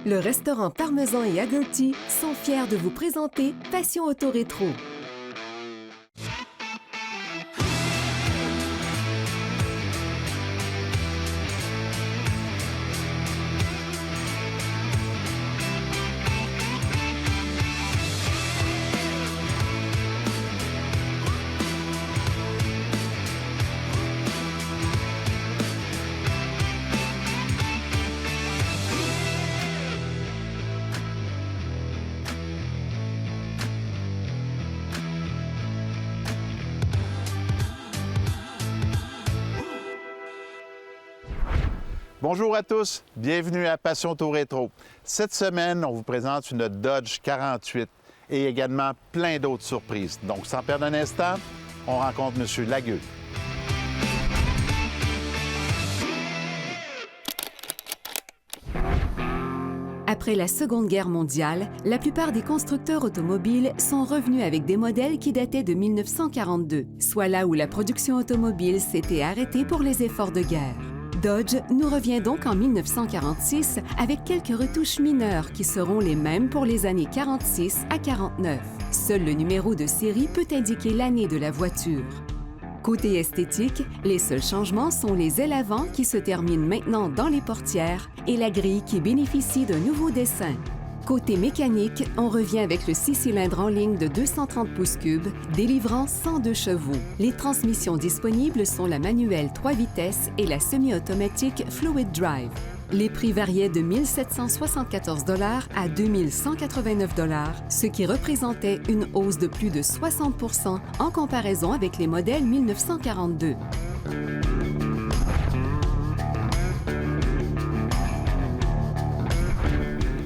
Le restaurant Parmesan et Haggerty sont fiers de vous présenter Passion Auto Rétro. Bonjour à tous, bienvenue à Passion Auto Rétro. Cette semaine, on vous présente une Dodge 48 et également plein d'autres surprises. Donc, sans perdre un instant, on rencontre M. Lagueux. Après la Seconde Guerre mondiale, la plupart des constructeurs automobiles sont revenus avec des modèles qui dataient de 1942, soit là où la production automobile s'était arrêtée pour les efforts de guerre. Dodge nous revient donc en 1946 avec quelques retouches mineures qui seront les mêmes pour les années 46 à 49. Seul le numéro de série peut indiquer l'année de la voiture. Côté esthétique, les seuls changements sont les ailes avant qui se terminent maintenant dans les portières et la grille qui bénéficie d'un nouveau dessin. Côté mécanique, on revient avec le 6 cylindres en ligne de 230 pouces cubes, délivrant 102 chevaux. Les transmissions disponibles sont la manuelle 3 vitesses et la semi-automatique Fluid Drive. Les prix variaient de 1 774 $ à 2 189 $, ce qui représentait une hausse de plus de 60 % en comparaison avec les modèles 1942.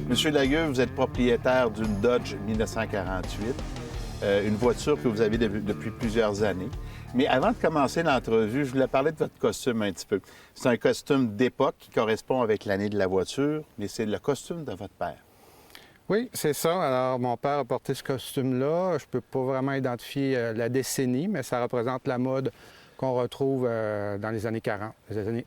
Monsieur Lagueux, vous êtes propriétaire d'une Dodge 1948, une voiture que vous avez depuis plusieurs années. Mais avant de commencer l'entrevue, je voulais parler de votre costume un petit peu. C'est un costume d'époque qui correspond avec l'année de la voiture, mais c'est le costume de votre père. Oui, c'est ça. Alors, mon père a porté ce costume-là. Je ne peux pas vraiment identifier la décennie, mais ça représente la mode qu'on retrouve dans les années 40,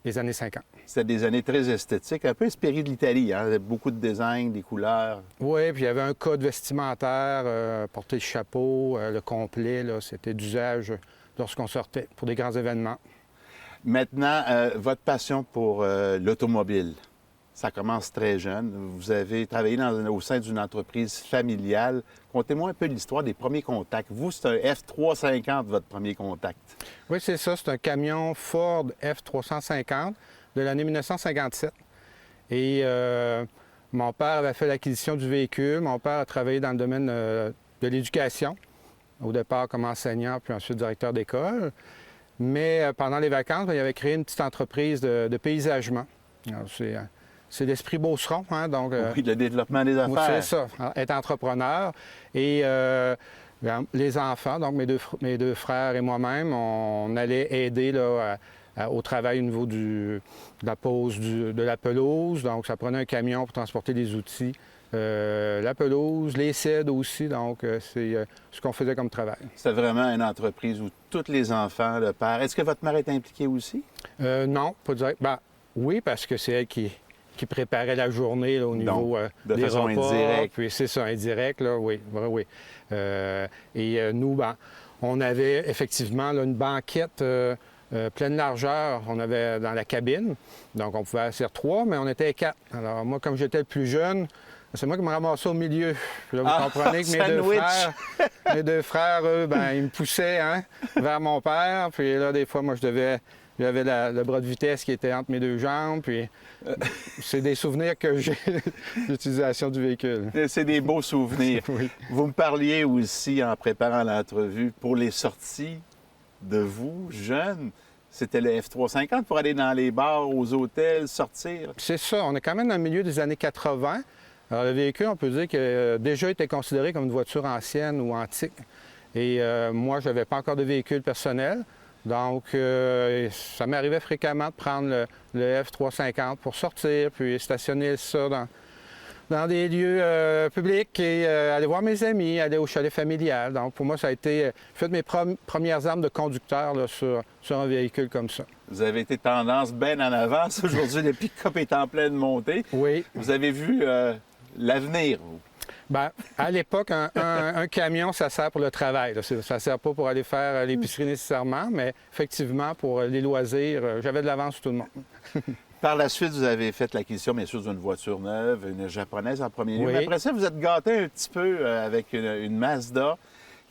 les années 50. C'était des années très esthétiques, un peu inspirées de l'Italie, hein? Beaucoup de design, des couleurs. Oui, puis il y avait un code vestimentaire, porter le chapeau, le complet, là, c'était d'usage lorsqu'on sortait pour des grands événements. Maintenant, votre passion pour l'automobile, ça commence très jeune. Vous avez travaillé au sein d'une entreprise familiale. Contez-moi un peu l'histoire des premiers contacts. Vous, c'est un F350, votre premier contact. Oui, c'est ça. C'est un camion Ford F350 de l'année 1957. Et mon père avait fait l'acquisition du véhicule. Mon père a travaillé dans le domaine de l'éducation, au départ comme enseignant, puis ensuite directeur d'école. Mais pendant les vacances, il avait créé une petite entreprise de paysagement. Alors, c'est l'esprit Beauceron, hein, donc... Oui, le développement des affaires. C'est ça, être entrepreneur. Et les enfants, donc mes deux frères et moi-même, on allait aider là, au travail au niveau de la pose de la pelouse. Donc, ça prenait un camion pour transporter des outils. La pelouse, les cèdres aussi, donc c'est ce qu'on faisait comme travail. C'est vraiment une entreprise où tous les enfants, le père... Est-ce que votre mère est impliquée aussi? Non, pas direct. Ben, oui, parce que c'est elle qui préparait la journée là, au niveau de des façon repas. indirecte. Puis c'est ça, indirect, là, oui. Nous, ben, on avait effectivement là, une banquette pleine largeur. On avait dans la cabine, donc on pouvait asseoir 3, mais on était 4. Alors moi, comme j'étais le plus jeune, c'est moi qui me ramassais au milieu. Puis là, vous comprenez que mes deux frères, eux, ben, ils me poussaient vers mon père. Puis là, des fois, moi, j'avais le bras de vitesse qui était entre mes deux jambes. Puis c'est des souvenirs que j'ai de l'utilisation du véhicule. C'est des beaux souvenirs. Oui. Vous me parliez aussi, en préparant l'entrevue, pour les sorties de vous, jeunes, c'était le F350 pour aller dans les bars, aux hôtels, sortir. C'est ça. On est quand même dans le milieu des années 80. Alors, le véhicule, on peut dire qu'il a déjà été considéré comme une voiture ancienne ou antique. Et moi, je n'avais pas encore de véhicule personnel. Donc, ça m'arrivait fréquemment de prendre le F350 pour sortir, puis stationner ça dans des lieux publics et aller voir mes amis, aller au chalet familial. Donc, pour moi, ça a été fait de mes premières armes de conducteur là, sur un véhicule comme ça. Vous avez été tendance bien en avance. Aujourd'hui, le pick-up est en pleine montée. Oui. Vous avez vu l'avenir, vous. Bien, à l'époque, un camion, ça sert pour le travail. Là. Ça ne sert pas pour aller faire l'épicerie nécessairement, mais effectivement, pour les loisirs, j'avais de l'avance sur tout le monde. Par la suite, vous avez fait l'acquisition, bien sûr, d'une voiture neuve, une japonaise en premier lieu. Oui. Mais après ça, vous êtes gâté un petit peu avec une Mazda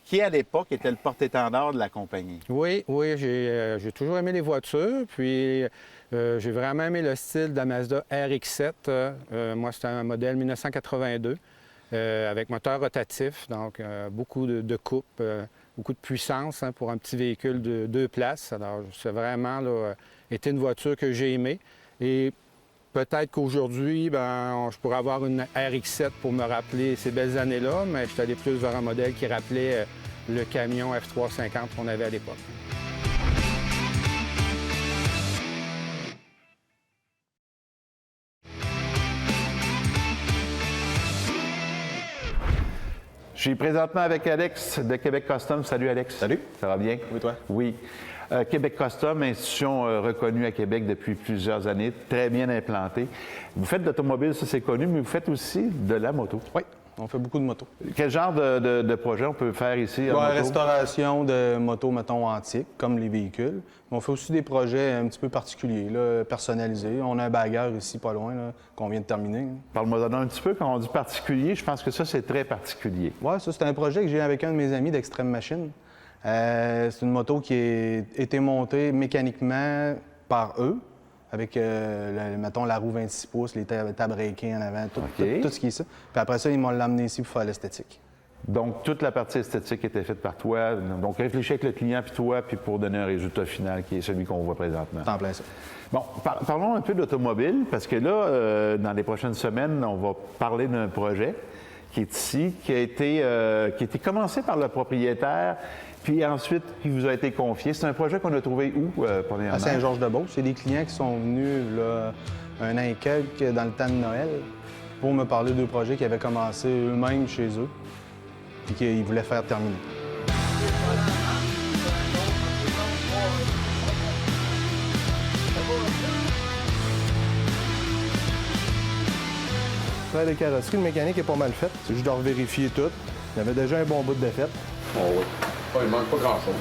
qui, à l'époque, était le porte-étendard de la compagnie. Oui, j'ai toujours aimé les voitures, puis j'ai vraiment aimé le style de la Mazda RX-7. Moi, c'était un modèle 1982 avec moteur rotatif, donc beaucoup de coupe, beaucoup de puissance hein, pour un petit véhicule de 2 places. Alors, c'est vraiment été une voiture que j'ai aimée. Et peut-être qu'aujourd'hui, je pourrais avoir une RX-7 pour me rappeler ces belles années-là, mais je suis allé plus vers un modèle qui rappelait le camion F350 qu'on avait à l'époque. Je suis présentement avec Alex de Québec Custom. Salut, Alex. Salut. Ça va bien? Oui, toi? Oui. Québec Custom, institution reconnue à Québec depuis plusieurs années, très bien implantée. Vous faites de l'automobile, ça c'est connu, mais vous faites aussi de la moto. Oui, on fait beaucoup de motos. Quel genre de projet on peut faire ici en moto? Restauration de motos, mettons, antiques, comme les véhicules. Mais on fait aussi des projets un petit peu particuliers, là, personnalisés. On a un bagarre ici, pas loin, là, qu'on vient de terminer. Parle-moi un petit peu, quand on dit particulier, je pense que ça, c'est très particulier. Oui, ça, c'est un projet que j'ai avec un de mes amis d'Extreme Machine. C'est une moto qui a été montée mécaniquement par eux, avec, mettons, la roue 26 pouces, les tables breakées en avant, tout ce qui est ça. Puis après ça, ils m'ont l'amené ici pour faire l'esthétique. Donc, toute la partie esthétique était faite par toi. Donc, réfléchis avec le client puis toi, puis pour donner un résultat final qui est celui qu'on voit présentement. C'est en plein ça. Bon, parlons un peu d'automobile, parce que là, dans les prochaines semaines, on va parler d'un projet qui est ici, qui a été commencé par le propriétaire, puis ensuite qui vous a été confié. C'est un projet qu'on a trouvé où, premièrement? À Saint-Georges-de-Beauce. C'est des clients qui sont venus là, un an et quelques dans le temps de Noël pour me parler de projets qui avaient commencé eux-mêmes chez eux et qu'ils voulaient faire terminer. Le carrosserie, le mécanique est pas mal fait. C'est juste de revérifier tout. Il y avait déjà un bon bout de fait. Oh oui. Oh, il manque pas grand-chose.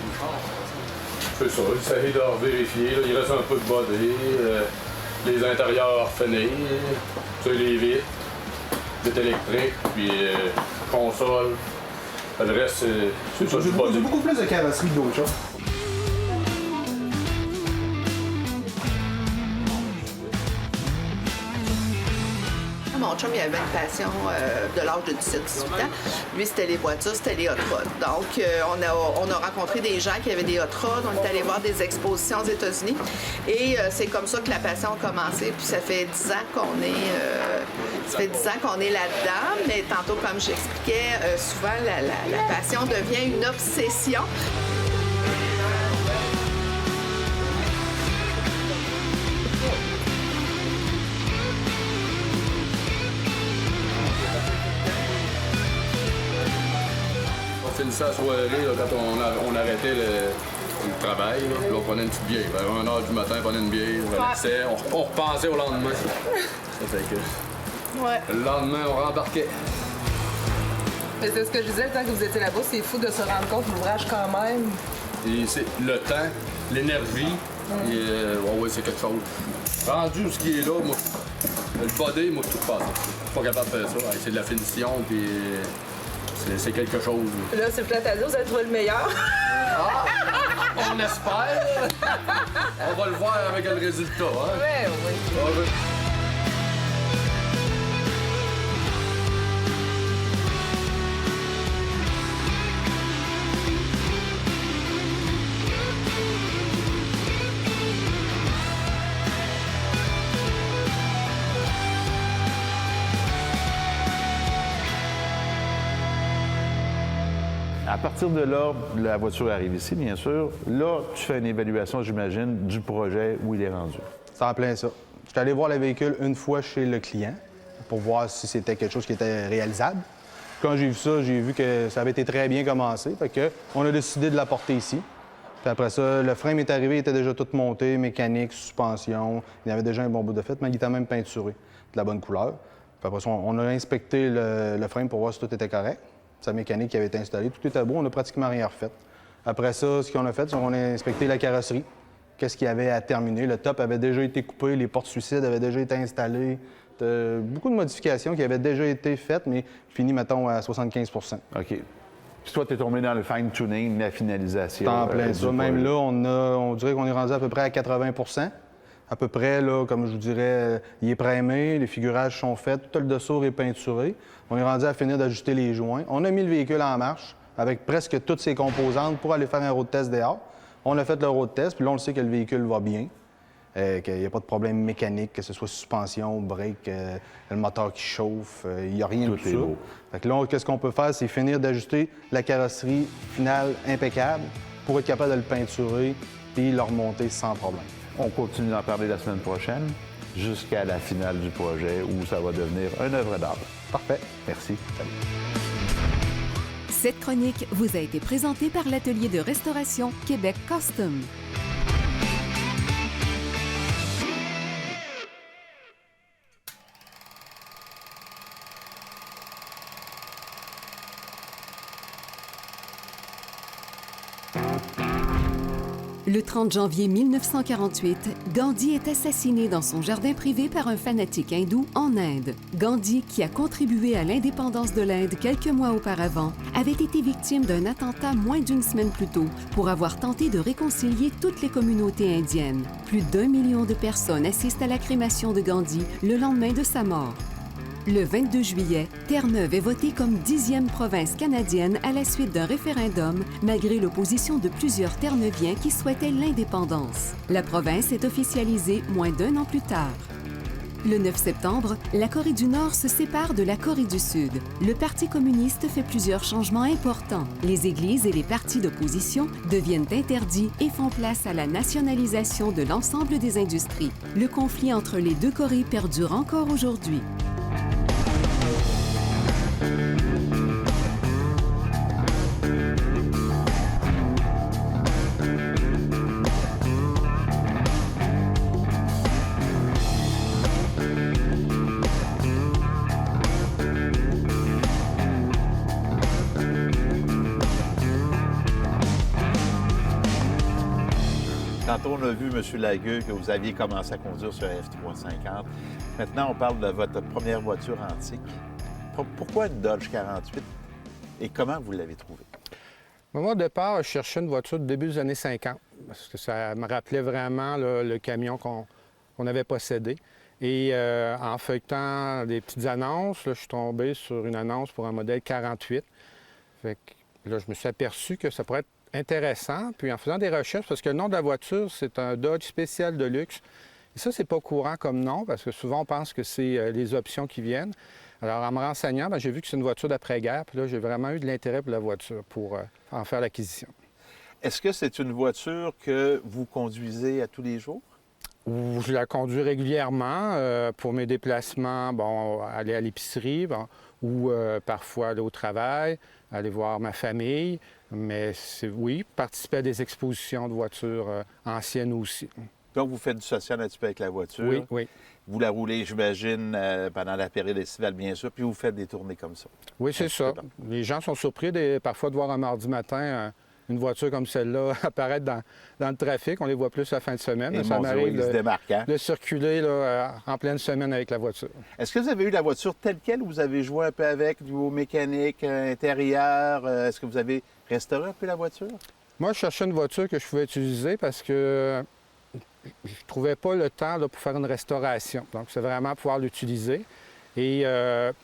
C'est ça, il s'agit de vérifier. Là, il reste un peu de body, les intérieurs finir, les vitres, les électriques, puis console. Le reste, c'est ça, du body. C'est beaucoup plus de carrosserie que d'autres choses. Mon chum, il avait une passion de l'âge de 17-18 ans. Lui, c'était les voitures, c'était les hot rods. Donc, on a rencontré des gens qui avaient des hot rods. On est allé voir des expositions aux États-Unis. Et c'est comme ça que la passion a commencé. Puis ça fait 10 ans qu'on est là-dedans. Mais tantôt, comme j'expliquais, souvent, la passion devient une obsession. On finissait la soirée, là, quand on arrêtait le travail, là, puis on prenait une petite bière. Vers 1h du matin, on prenait une bière, on relaxait, on repensait au lendemain. Ça fait que... Ouais. Le lendemain, on rembarquait. Mais c'est ce que je disais, le temps que vous étiez là-bas, c'est fou de se rendre compte de l'ouvrage quand même. Et c'est le temps, l'énergie, ouais, c'est quelque chose. Rendu ce qui est là, moi, le body, moi, tout passe. Je suis pas capable de faire ça. C'est de la finition, puis c'est quelque chose. Là, c'est plate à dire, vous avez trouvé le meilleur. Ah! On espère! On va le voir avec le résultat, hein? Ouais, oui. À partir de là, la voiture arrive ici, bien sûr. Là, tu fais une évaluation, j'imagine, du projet où il est rendu. C'est en plein ça. Je suis allé voir le véhicule une fois chez le client. pour voir si c'était quelque chose qui était réalisable. Quand j'ai vu ça, j'ai vu que ça avait été très bien commencé. Fait que on a décidé de l'apporter ici. Puis après ça, le frame est arrivé, il était déjà tout monté, mécanique, suspension. Il y avait déjà un bon bout de fait, mais il était même peinturé de la bonne couleur. Puis après ça, on a inspecté le frame pour voir si tout était correct. Sa mécanique qui avait été installée, tout était beau, on n'a pratiquement rien refait. Après ça, ce qu'on a fait, c'est qu'on a inspecté la carrosserie. Qu'est-ce qu'il y avait à terminer? Le top avait déjà été coupé, les portes suicides avaient déjà été installées. Beaucoup de modifications qui avaient déjà été faites, mais fini, mettons, à 75 OK. Puis toi, tu es tombé dans le fine-tuning, la finalisation. En plein ça. Même là, on dirait qu'on est rendu à peu près à 80 à peu près, là, comme je vous dirais, il est primé, les figurages sont faits, tout le dessous est peinturé. On est rendu à finir d'ajuster les joints. On a mis le véhicule en marche avec presque toutes ses composantes pour aller faire un road test dehors. On a fait le road test, puis là, on le sait que le véhicule va bien, qu'il n'y a pas de problème mécanique, que ce soit suspension, break, le moteur qui chauffe, il n'y a rien de tout ça. Beau. Fait que là, qu'est-ce qu'on peut faire, c'est finir d'ajuster la carrosserie finale impeccable pour être capable de le peinturer puis le remonter sans problème. On continue d'en parler la semaine prochaine jusqu'à la finale du projet où ça va devenir une œuvre d'art. Parfait. Merci. Salut. Cette chronique vous a été présentée par l'atelier de restauration Québec Custom. Le 30 janvier 1948, Gandhi est assassiné dans son jardin privé par un fanatique hindou en Inde. Gandhi, qui a contribué à l'indépendance de l'Inde quelques mois auparavant, avait été victime d'un attentat moins d'une semaine plus tôt pour avoir tenté de réconcilier toutes les communautés indiennes. Plus d'1 million de personnes assistent à la crémation de Gandhi le lendemain de sa mort. Le 22 juillet, Terre-Neuve est votée comme 10e province canadienne à la suite d'un référendum, malgré l'opposition de plusieurs Terre-Neuviens qui souhaitaient l'indépendance. La province est officialisée moins d'1 an plus tard. Le 9 septembre, la Corée du Nord se sépare de la Corée du Sud. Le Parti communiste fait plusieurs changements importants. Les églises et les partis d'opposition deviennent interdits et font place à la nationalisation de l'ensemble des industries. Le conflit entre les deux Corées perdure encore aujourd'hui. Tantôt, on a vu, M. Lagueux, que vous aviez commencé à conduire sur F350. Maintenant, on parle de votre première voiture antique. Pourquoi une Dodge 48 et comment vous l'avez trouvée? Moi, au départ, je cherchais une voiture du début des années 50 parce que ça me rappelait vraiment là, le camion qu'on avait possédé. Et en feuilletant des petites annonces, là, je suis tombé sur une annonce pour un modèle 48. Fait que, là, je me suis aperçu que ça pourrait être intéressant. Puis en faisant des recherches, parce que le nom de la voiture, c'est un Dodge spécial de luxe. Et ça, c'est pas courant comme nom, parce que souvent, on pense que c'est les options qui viennent. Alors, en me renseignant, j'ai vu que c'est une voiture d'après-guerre. Puis là, j'ai vraiment eu de l'intérêt pour la voiture, pour en faire l'acquisition. Est-ce que c'est une voiture que vous conduisez à tous les jours? Je la conduis régulièrement pour mes déplacements, aller à l'épicerie, ou parfois aller au travail, aller voir ma famille. Mais oui, participer à des expositions de voitures anciennes aussi. Donc, vous faites du social un petit peu avec la voiture. Oui, oui. Vous la roulez, j'imagine, pendant la période estivale, bien sûr, puis vous faites des tournées comme ça. Oui, c'est ça. Les gens sont surpris parfois de voir un mardi matin une voiture comme celle-là apparaître dans le trafic. On les voit plus la fin de semaine. Et ça m'arrive de circuler là, en pleine semaine avec la voiture. Est-ce que vous avez eu la voiture telle quelle ou vous avez joué un peu avec, niveau mécanique, intérieur? Est-ce que vous avez restauré un peu la voiture? Moi, je cherchais une voiture que je pouvais utiliser parce que je ne trouvais pas le temps là, pour faire une restauration. Donc, c'est vraiment pouvoir l'utiliser. Et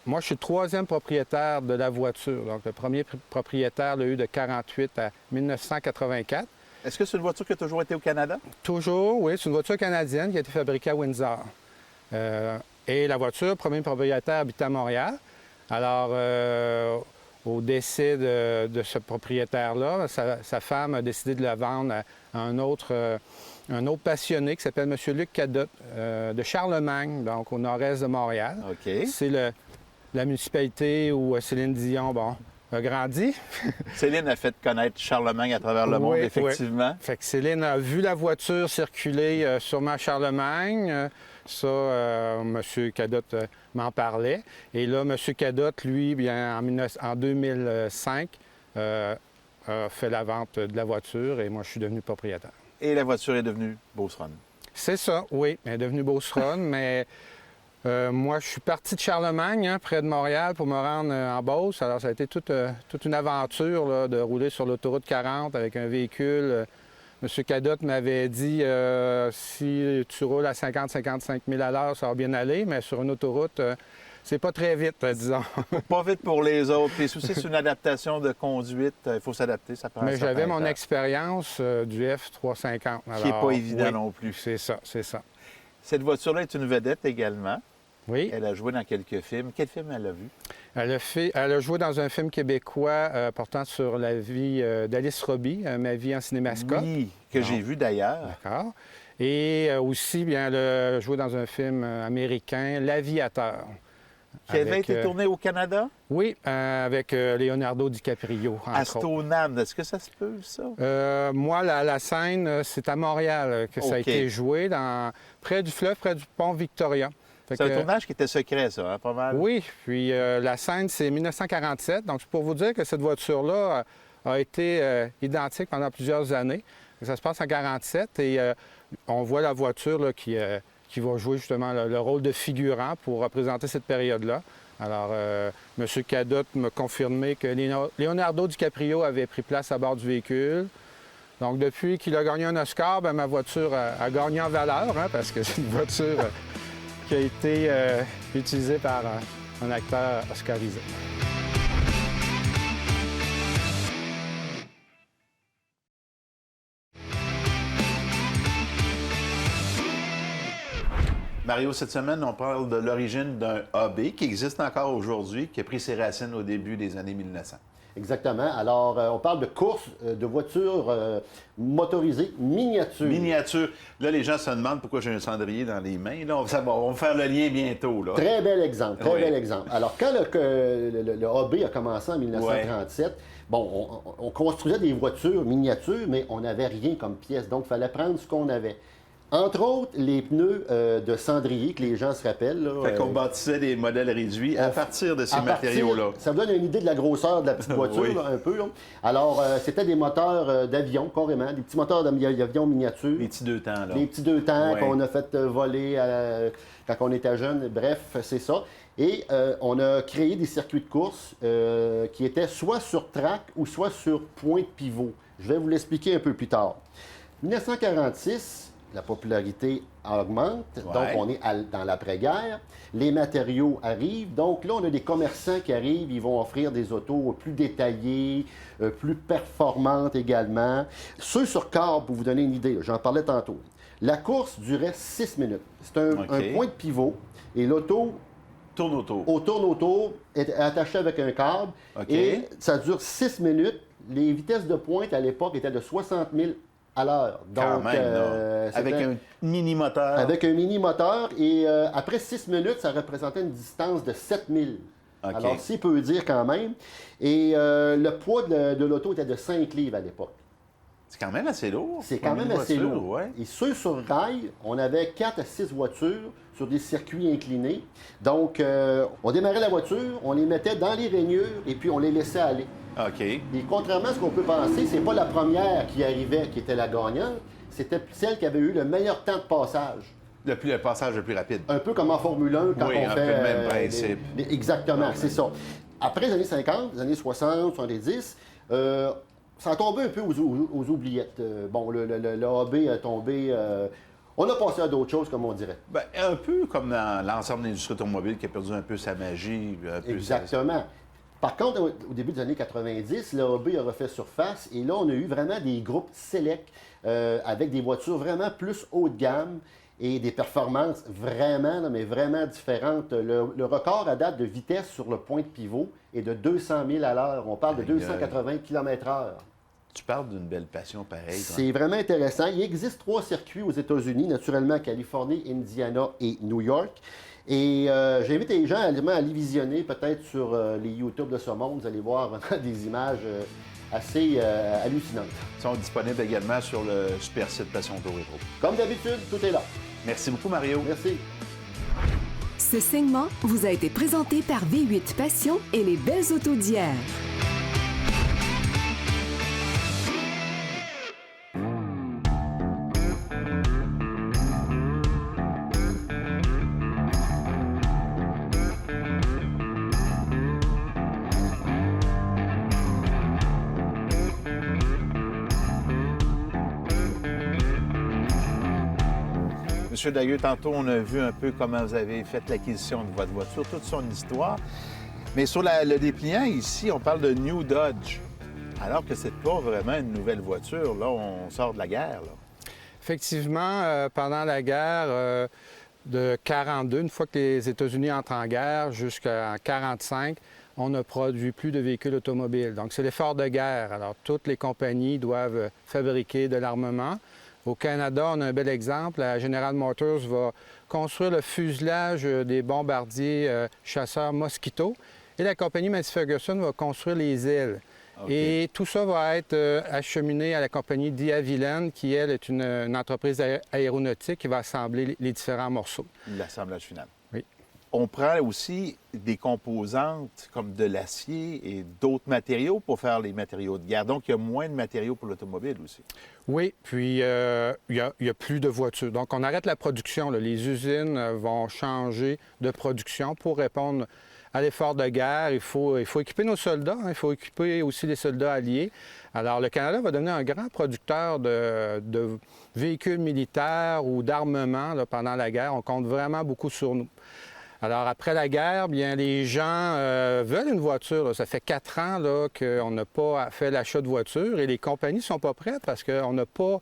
moi, je suis le troisième propriétaire de la voiture. Donc, le premier propriétaire l'a eu de 1948 à 1984. Est-ce que c'est une voiture qui a toujours été au Canada? Toujours, oui. C'est une voiture canadienne qui a été fabriquée à Windsor. Et la voiture, le premier propriétaire habitait à Montréal. Alors, au décès de ce propriétaire-là, sa femme a décidé de le vendre à un autre passionné qui s'appelle M. Luc Cadotte de Charlemagne, donc au nord-est de Montréal. OK. C'est la municipalité où Céline Dion, a grandi. Céline a fait connaître Charlemagne à travers le monde, Oui, effectivement. oui. Fait que Céline a vu la voiture circuler sûrement à Charlemagne. M. Cadotte m'en parlait. Et là, M. Cadotte, lui, bien, en 2005, a fait la vente de la voiture et moi, je suis devenu propriétaire. Et la voiture est devenue Beauceron. C'est ça, oui. Elle est devenue Beauceron, mais moi, je suis parti de Charlemagne, près de Montréal, pour me rendre en Beauce. Alors, ça a été toute une aventure là, de rouler sur l'autoroute 40 avec un véhicule. M. Cadotte m'avait dit si tu roules à 50-55 000 à l'heure, ça va bien aller, mais sur une autoroute, c'est pas très vite, disons. Pas vite pour les autres. Les soucis, c'est une adaptation de conduite. Il faut s'adapter, ça prend un Mais certain j'avais mon temps. expérience du F350. Qui n'est pas évident non plus. C'est ça, c'est ça. Cette voiture-là est une vedette également. Oui. Elle a joué dans quelques films. Quel film elle a vu? Elle a joué dans un film québécois portant sur la vie d'Alice Roby, Ma vie en cinémascope. Oui, que j'ai vu d'ailleurs. D'accord. Et aussi, bien, elle a joué dans un film américain, L'Aviateur. Qui avait été tourné au Canada? Oui, avec Leonardo DiCaprio. Astonam, est-ce que ça se peut, ça? Moi, la scène, c'est à Montréal que ça a OK. été joué, près du fleuve, près du pont Victoria. C'est un tournage qui était secret, ça, hein, pas mal? Oui, puis la scène, c'est 1947. Donc, c'est pour vous dire que cette voiture-là a été identique pendant plusieurs années. Ça se passe en 1947 et on voit la voiture là, qui va jouer justement le rôle de figurant pour représenter cette période-là. Alors, M. Cadotte m'a confirmé que Leonardo DiCaprio avait pris place à bord du véhicule. Donc, depuis qu'il a gagné un Oscar, ma voiture a gagné en valeur, hein, parce que c'est une voiture qui a été utilisée par un acteur oscarisé. Mario, cette semaine, on parle de l'origine d'un AB qui existe encore aujourd'hui, qui a pris ses racines au début des années 1900. Exactement. Alors, on parle de course de voitures motorisées miniatures. Miniature. Là, les gens se demandent pourquoi j'ai un cendrier dans les mains. Là, on va faire le lien bientôt. Là. Très bel exemple, très Oui. bel exemple. Alors, quand le AB a commencé en 1937, bon, on construisait des voitures miniatures, mais on n'avait rien comme pièce. Donc, il fallait prendre ce qu'on avait. Entre autres, les pneus de cendrier, que les gens se rappellent. Là, Fait qu'on bâtissait des modèles réduits à partir de ces matériaux-là. Ça vous donne une idée de la grosseur de la petite voiture, Oui. là, un peu. Là. Alors, c'était des moteurs d'avion, carrément, des petits moteurs d'avion miniatures. Les petits deux temps, là. Les petits deux temps Ouais. qu'on a fait voler quand on était jeune. Bref, c'est ça. Et on a créé des circuits de course qui étaient soit sur track ou soit sur point de pivot. Je vais vous l'expliquer un peu plus tard. 1946, la popularité augmente, Ouais. donc on est dans l'après-guerre. Les matériaux arrivent, donc là, on a des commerçants qui arrivent, ils vont offrir des autos plus détaillées, plus performantes également. Ceux sur câble, pour vous donner une idée, j'en parlais tantôt. La course durait 6 minutes. C'est un point de pivot et l'auto Tourne autour. tourne autour, est attaché avec un câble OK. et ça dure 6 minutes. Les vitesses de pointe à l'époque étaient de 60 000 à l'heure. Quand Donc, même, là. Avec c'était- un mini-moteur. avec un mini-moteur et après 6 minutes, ça représentait une distance de 7000. OK. Alors, c'est peu dire quand même. Et le poids de l'auto était de 5 livres à l'époque. C'est quand même assez lourd. C'est pour quand une même assez voiture, lourd. ouais. Et ceux sur rail, on avait 4 à 6 voitures sur des circuits inclinés. Donc, on démarrait la voiture, on les mettait dans les rainures et puis on les laissait aller. OK. Et contrairement à ce qu'on peut penser, c'est pas la première qui arrivait qui était la gagnante, c'était celle qui avait eu le meilleur temps de passage. Le passage le plus rapide. Un peu comme en Formule 1 quand Oui, on un fait... peu le même principe. Exactement, c'est ça. Après les années 50, les années 60, 70, ça a tombé un peu aux oubliettes. Bon, le AB a tombé... on a passé à d'autres choses, comme on dirait. Ben, un peu comme dans l'ensemble de l'industrie automobile qui a perdu un peu sa magie. Un peu Exactement. Par contre, au début des années 90, le AB a refait surface et là, on a eu vraiment des groupes sélects avec des voitures vraiment plus haut de gamme. et des performances vraiment, là, mais vraiment différentes. Le record à date de vitesse sur le point de pivot est de 200 000 à l'heure. On parle de 280 km/h. Tu parles d'une belle passion pareille. C'est vraiment intéressant. Il existe 3 circuits aux États-Unis, naturellement Californie, Indiana et New York. Et j'invite les gens à aller visionner peut-être sur les YouTube de ce monde. Vous allez voir vraiment des images assez hallucinantes. Ils sont disponibles également sur le super site Passion Auto Rétro. Comme d'habitude, tout est là. Merci beaucoup, Mario. Merci. Ce segment vous a été présenté par V8 Passion et les belles autos d'hier. Monsieur Dagueux, tantôt, on a vu un peu comment vous avez fait l'acquisition de votre voiture, toute son histoire. Mais sur le dépliant, ici, on parle de New Dodge, alors que c'est pas vraiment une nouvelle voiture. Là, on sort de la guerre. Là. Effectivement, pendant la guerre de 1942, une fois que les États-Unis entrent en guerre, jusqu'en 1945, on ne produit plus de véhicules automobiles. Donc, c'est l'effort de guerre. Alors, toutes les compagnies doivent fabriquer de l'armement. Au Canada, on a un bel exemple. La General Motors va construire le fuselage des bombardiers chasseurs Mosquito et la compagnie Massey Ferguson va construire les ailes. Okay. Et tout ça va être acheminé à la compagnie d'E. Havilland, qui, elle, est une entreprise aéronautique qui va assembler les différents morceaux. L'assemblage final. Oui. On prend aussi des composantes comme de l'acier et d'autres matériaux pour faire les matériaux de guerre. Donc, il y a moins de matériaux pour l'automobile aussi. Oui, puis il y a plus de voitures. Donc, on arrête la production. Là. Les usines vont changer de production pour répondre à l'effort de guerre. Il faut équiper nos soldats. Il faut équiper aussi les soldats alliés. Alors, le Canada va devenir un grand producteur de véhicules militaires ou d'armement pendant la guerre. On compte vraiment beaucoup sur nous. Alors, après la guerre, bien, les gens veulent une voiture. Là. Ça fait 4 ans qu'on n'a pas fait l'achat de voiture et les compagnies ne sont pas prêtes parce qu'on n'a pas,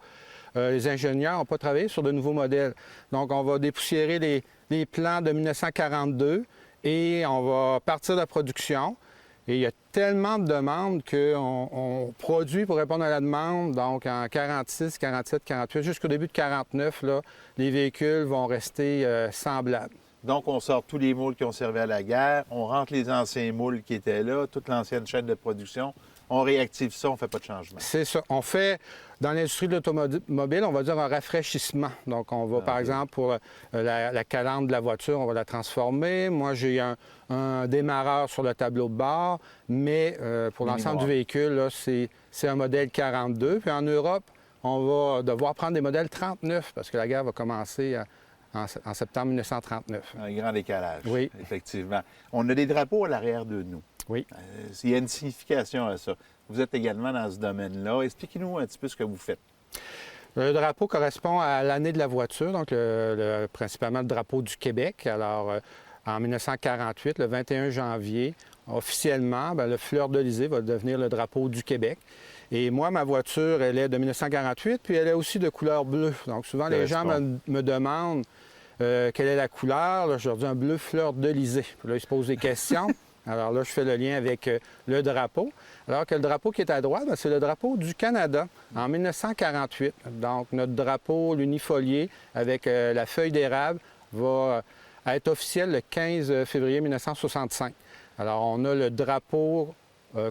les ingénieurs n'ont pas travaillé sur de nouveaux modèles. Donc, on va dépoussiérer les plans de 1942 et on va partir de la production. Et il y a tellement de demandes qu'on produit pour répondre à la demande. Donc, en 46, 47, 48, jusqu'au début de 49, là, les véhicules vont rester semblables. Donc, on sort tous les moules qui ont servi à la guerre, on rentre les anciens moules qui étaient là, toute l'ancienne chaîne de production, on réactive ça, on ne fait pas de changement. C'est ça. On fait, dans l'industrie de l'automobile, on va dire un rafraîchissement. Donc, on va, par exemple, pour la calandre de la voiture, on va la transformer. Moi, j'ai un démarreur sur le tableau de bord, mais pour l'ensemble du véhicule, là, c'est un modèle 42. Puis en Europe, on va devoir prendre des modèles 39 parce que la guerre va commencer en septembre 1939. Un grand décalage. Oui. Effectivement. On a des drapeaux à l'arrière de nous. Oui. Il y a une signification à ça. Vous êtes également dans ce domaine-là. Expliquez-nous un petit peu ce que vous faites. Le drapeau correspond à l'année de la voiture, donc principalement le drapeau du Québec. Alors, en 1948, le 21 janvier, officiellement, le fleur-de-lysée va devenir le drapeau du Québec. Et moi, ma voiture, elle est de 1948, puis elle est aussi de couleur bleue. Donc, souvent, les gens me demandent quelle est la couleur. Là, je leur dis un bleu fleur-de-lysée. Puis là, ils se posent des questions. Alors là, je fais le lien avec le drapeau. Alors que le drapeau qui est à droite, c'est le drapeau du Canada en 1948. Donc, notre drapeau, l'unifolié, avec la feuille d'érable, va être officiel le 15 février 1965. Alors, on a le drapeau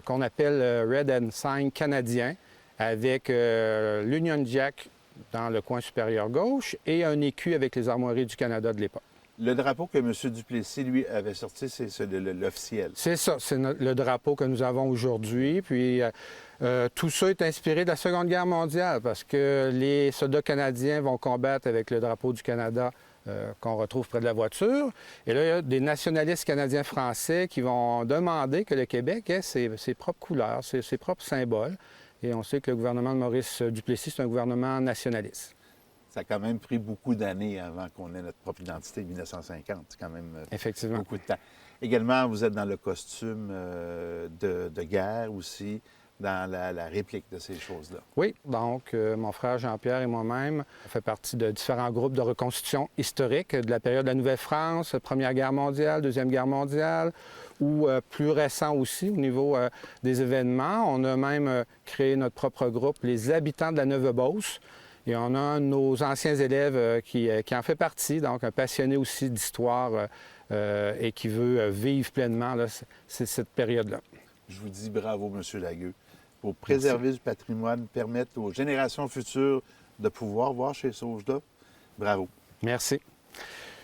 qu'on appelle Red Ensign canadien, avec l'Union Jack dans le coin supérieur gauche et un écu avec les armoiries du Canada de l'époque. Le drapeau que M. Duplessis, lui, avait sorti, c'est l'officiel. C'est ça, c'est le drapeau que nous avons aujourd'hui. Puis tout ça est inspiré de la Seconde Guerre mondiale parce que les soldats canadiens vont combattre avec le drapeau du Canada qu'on retrouve près de la voiture. Et là, il y a des nationalistes canadiens-français qui vont demander que le Québec ait ses propres couleurs, ses propres symboles. Et on sait que le gouvernement de Maurice Duplessis, c'est un gouvernement nationaliste. Ça a quand même pris beaucoup d'années avant qu'on ait notre propre identité, 1950. C'est quand même beaucoup de temps. Également, vous êtes dans le costume de guerre aussi. dans la réplique de ces choses-là. Oui, donc mon frère Jean-Pierre et moi-même, on fait partie de différents groupes de reconstitution historique de la période de la Nouvelle-France, Première Guerre mondiale, Deuxième Guerre mondiale, ou plus récent aussi au niveau des événements. On a même créé notre propre groupe, les Habitants de la Neuve-Beauce. Et on a un de nos anciens élèves qui en fait partie, donc un passionné aussi d'histoire et qui veut vivre pleinement là, cette période-là. Je vous dis bravo, M. Lagueux, pour préserver du patrimoine, permettre aux générations futures de pouvoir voir chez Saugedas. Bravo. Merci.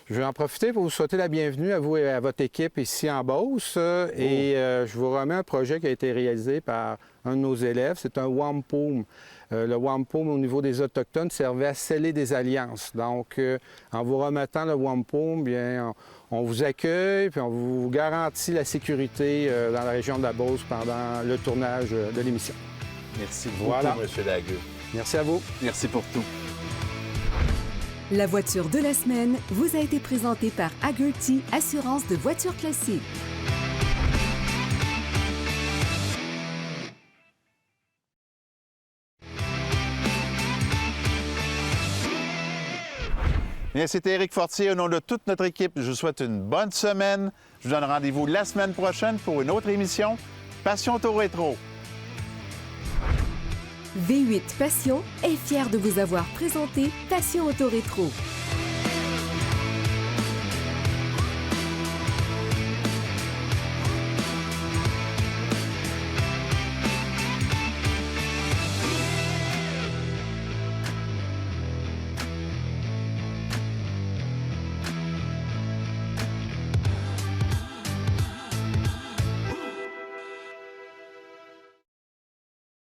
Je vais en profiter pour vous souhaiter la bienvenue à vous et à votre équipe ici en Beauce. Et je vous remets un projet qui a été réalisé par un de nos élèves. C'est un wampum. Le wampum, au niveau des Autochtones, servait à sceller des alliances. Donc, en vous remettant le wampum, bien, on vous accueille puis on vous garantit la sécurité dans la région de la Beauce pendant le tournage de l'émission. Merci beaucoup, M. Lagueux. Merci à vous. Merci pour tout. La voiture de la semaine vous a été présentée par Hagerty Assurance de voitures classiques. Bien, c'était Éric Fortier. Au nom de toute notre équipe, je vous souhaite une bonne semaine. Je vous donne rendez-vous la semaine prochaine pour une autre émission, Passion Auto Rétro. V8 Passion est fier de vous avoir présenté Passion Auto Rétro.